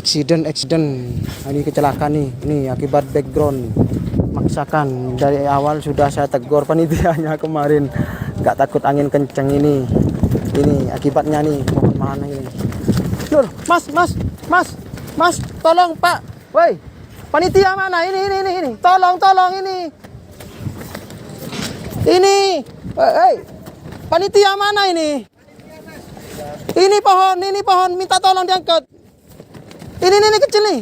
Accident. Ini kecelakaan nih. Ini akibat background. Maksakan dari awal sudah saya tegur panitianya kemarin. Gak takut angin kenceng ini. Ini akibatnya nih. Pohon mana ini? Loh, Mas, tolong Pak. Woi, panitia mana? Ini. Tolong ini. Ini. Hei, panitia mana ini? Ini pohon, minta tolong diangkat. Ini kecil nih.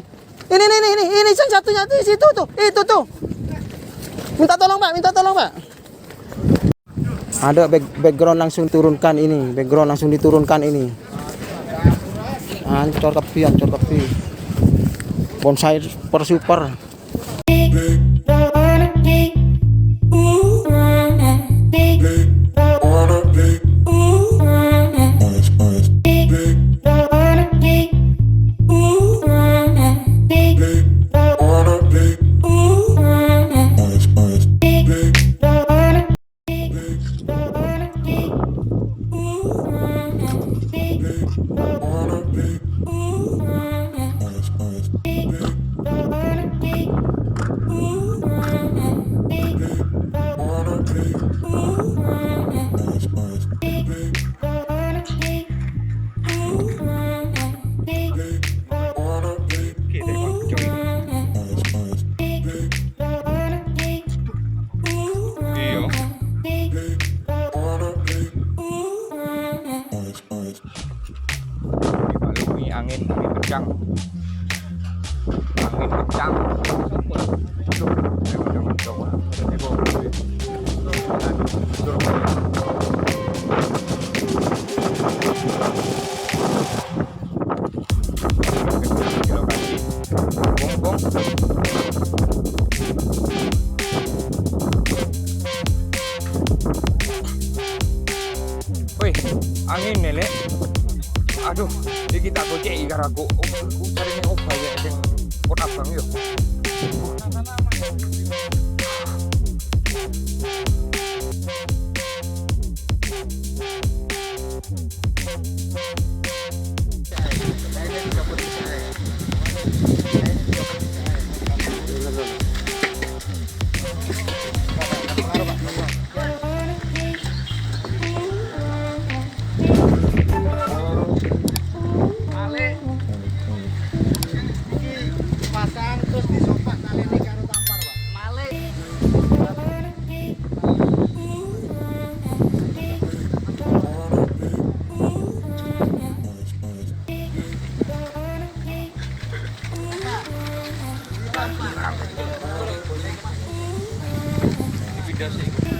Ini satunya di situ tuh. Itu tuh. Minta tolong, Pak. Ada background langsung turunkan ini. Background langsung diturunkan ini. Ancor kepi. Bonsai super. Angin kencang. Woi, angin lele. Aduh, ini kita gojek ikan aku. Aku cari obat ya, yang pot abang yuk. Video sih.